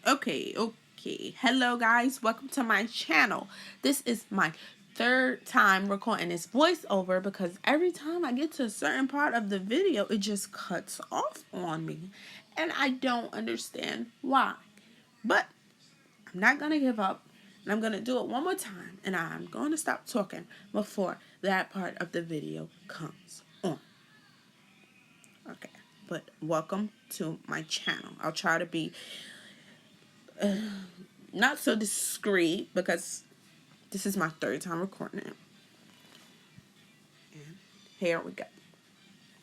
Okay. Hello, guys. Welcome to my channel. This is my third time recording this voiceover because every time I get to a certain part of the video, it just cuts off on me. And I don't understand why. But I'm not going to give up. And I'm going to do it one more time. And I'm going to stop talking before that part of the video comes on. Okay. But welcome to my channel. I'll try to be not so discreet because this is my third time recording it. And here we go.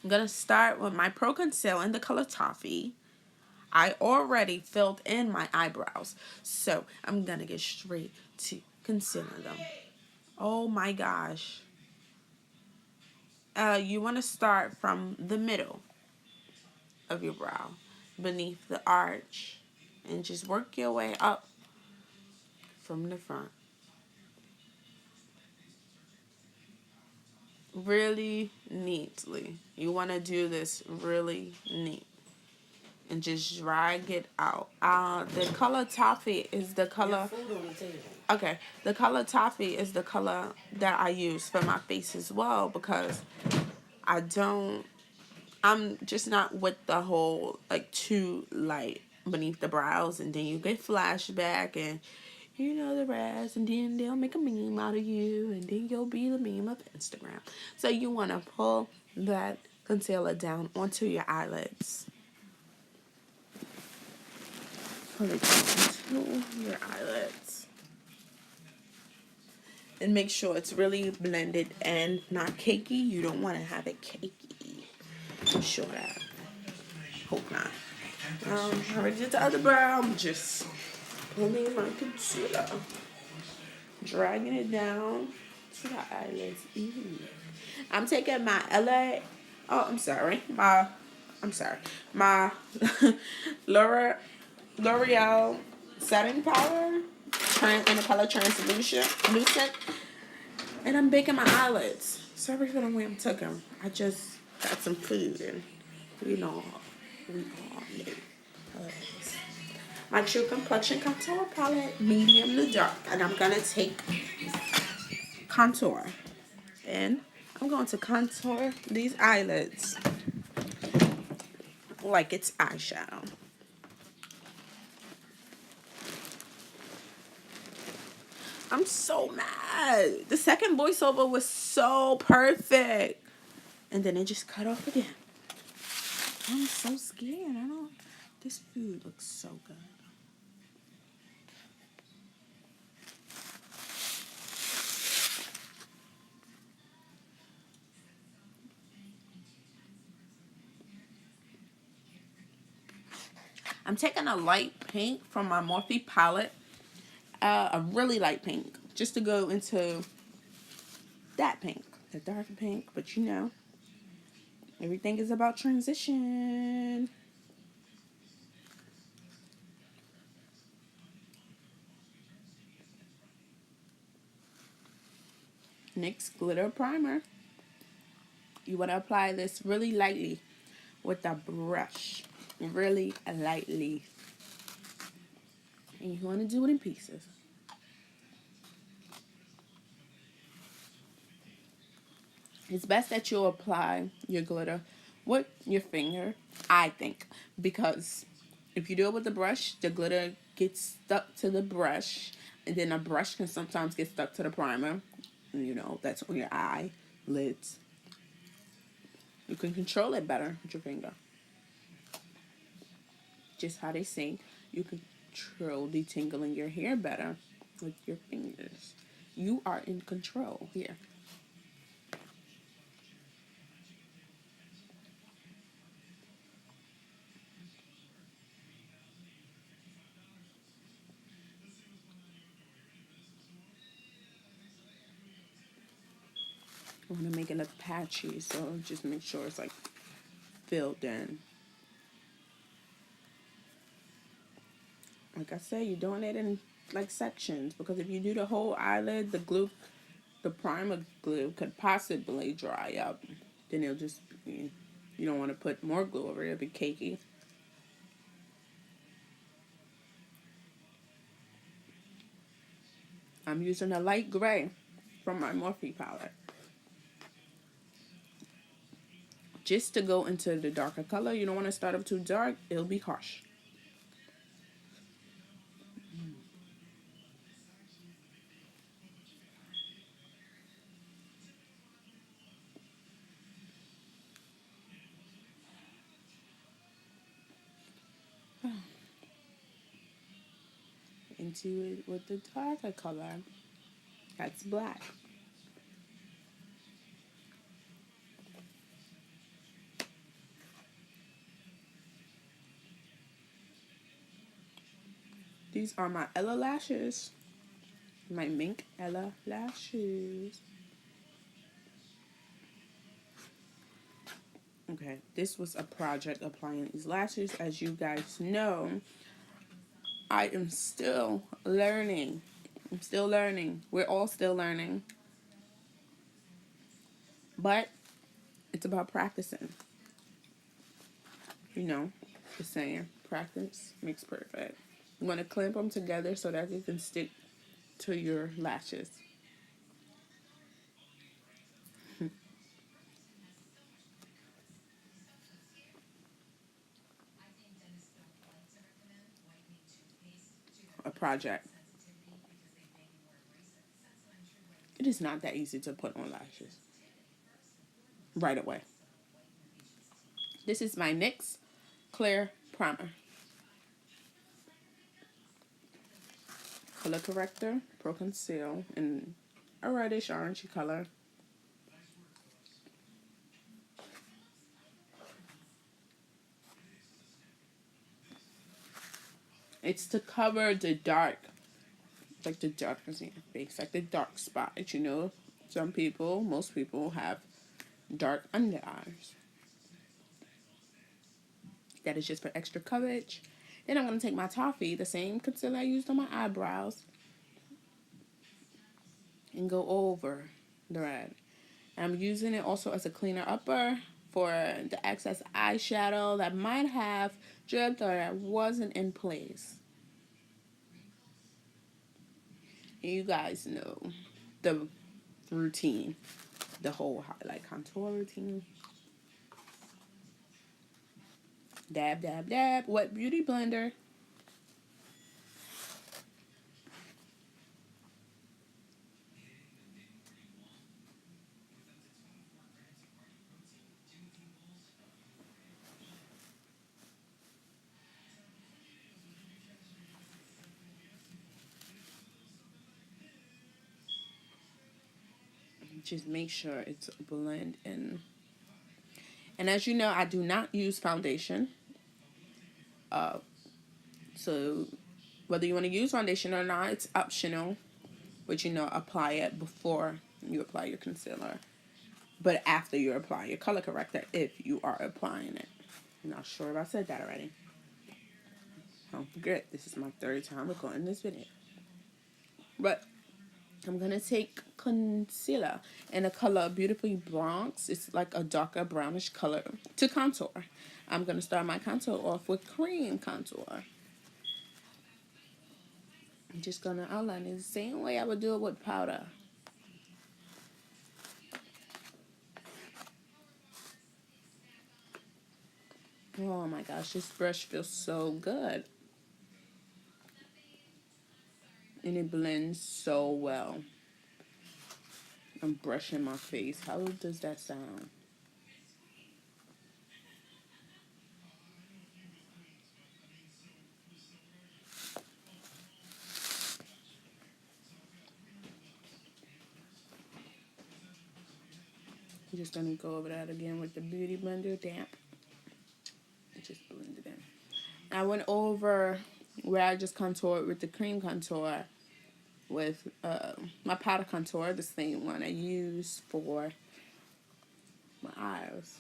I'm going to start with my Pro Conceal in the color Toffee. I already filled in my eyebrows, so I'm going to get straight to concealing them. Oh my gosh. You want to start from the middle of your brow, beneath the arch, and just work your way up from the front. Really neatly. You want to do this really neat. And just drag it out. The color Toffee is the color. Okay, the color Toffee is the color that I use for my face as well because I'm just not with the whole like too light beneath the brows, and then you get flashback and you know the rest, and then they'll make a meme out of you, and then you'll be the meme of Instagram. So you want to pull that concealer down onto your eyelids. Pull it down onto your eyelids. And make sure it's really blended and not cakey. You don't want to have it cakey. I'm sure that. Hope not. I already did the other brow. I'm just pulling my concealer. Dragging it down to the eyelids. I'm taking my LA. Oh, I'm sorry. My L'Oreal setting powder in the color translucent, and I'm baking my eyelids. Sorry for the way I'm taking. I just got some food, and we all need my True Complexion Contour Palette, medium to dark, and I'm gonna take contour, and I'm going to contour these eyelids like it's eyeshadow. I'm so mad. The second voiceover was so perfect. And then it just cut off again. I'm so scared. This food looks so good. I'm taking a light pink from my Morphe palette. A really light pink. Just to go into that pink. The darker pink. But you know, everything is about transition. NYX glitter primer. You want to apply this really lightly with a brush. Really lightly. And you want to do it in pieces. It's best that you apply your glitter with your finger, I think, because if you do it with the brush, the glitter gets stuck to the brush, and then a brush can sometimes get stuck to the primer. You know, that's on your eyelids. You can control it better with your finger. Just how they say you control detangling your hair better with your fingers. You are in control here. I want to make it look patchy, so just make sure it's like filled in. Like I said, you're doing it in like sections, because if you do the whole eyelid, the primer glue could possibly dry up. Then it'll just be, you don't want to put more glue over it, it'll be cakey. I'm using a light gray from my Morphe palette. Just to go into the darker color. You don't want to start up too dark. It'll be harsh. Into it with the darker color. That's black. These are my Ella lashes. My Mink Ella lashes. Okay, this was a project applying these lashes. As you guys know, I am still learning. I'm still learning. We're all still learning. But it's about practicing. You know, the saying, practice makes perfect. You want to clamp them together so that they can stick to your lashes. A project. It is not that easy to put on lashes right away. This is my NYX Clear Primer. Color corrector, Pro Conceal in a reddish orangey color. It's to cover the dark, like the darkness in your face, like the dark spot. You know, some people, most people have dark under eyes. That is just for extra coverage. Then I'm going to take my Toffee, the same concealer I used on my eyebrows, and go over the red. I'm using it also as a cleaner upper for the excess eyeshadow that might have dripped or that wasn't in place. You guys know the routine, the whole highlight contour routine. Dab, dab, dab. Wet Beauty Blender. Just make sure it's blend in. And as you know, I do not use foundation. So whether you want to use foundation or not, it's optional. But you know, apply it before you apply your concealer. But after you apply your color corrector, if you are applying it. I'm not sure if I said that already. Don't forget, this is my third time recording this video. But I'm going to take concealer in the color Beautifully Bronx. It's like a darker brownish color to contour. I'm going to start my contour off with cream contour. I'm just going to outline it the same way I would do it with powder. Oh my gosh, this brush feels so good. And it blends so well. I'm brushing my face. How does that sound? I'm just going to go over that again with the Beauty Blender damp. Just blend it in. I went over where I just contoured with the cream contour with my powder contour, the same one I use for my eyes.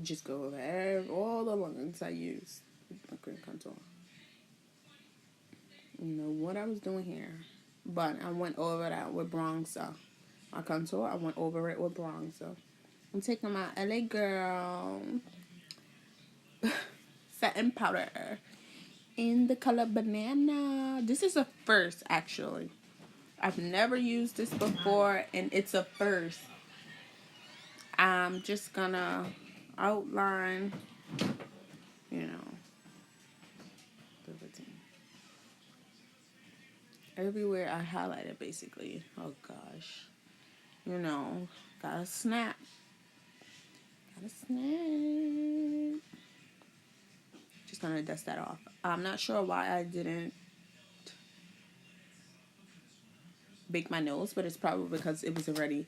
Just go over all the lines I use with my cream contour. You know what I was doing here. But I went over that with bronzer. My contour, I went over it with bronzer. I'm taking my LA Girl satin powder. in the color Banana. This is a first, actually. I've never used this before, and it's a first. I'm just gonna outline, you know, everywhere I highlighted, basically. Oh gosh. You know, gotta snap. Gotta snap. Just gonna dust that off. I'm not sure why I didn't bake my nose, but it's probably because it was already,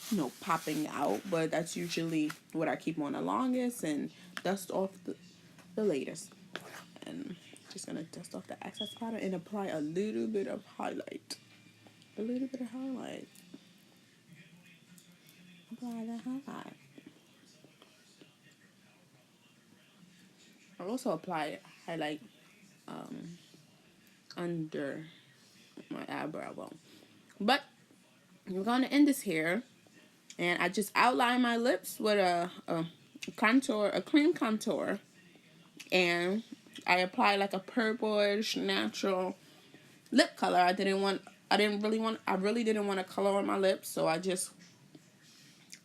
you know, popping out. But that's usually what I keep on the longest and dust off the latest. And just gonna dust off the excess powder and apply a little bit of highlight. A little bit of highlight. Apply that highlight. I'll also apply highlight under my eyebrow bone. But I'm gonna end this here, and I just outline my lips with a contour, a cream contour, and I apply like a purplish natural lip color. I really didn't want to color on my lips, so I just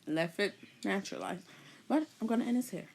left it naturalized. But I'm gonna end this here.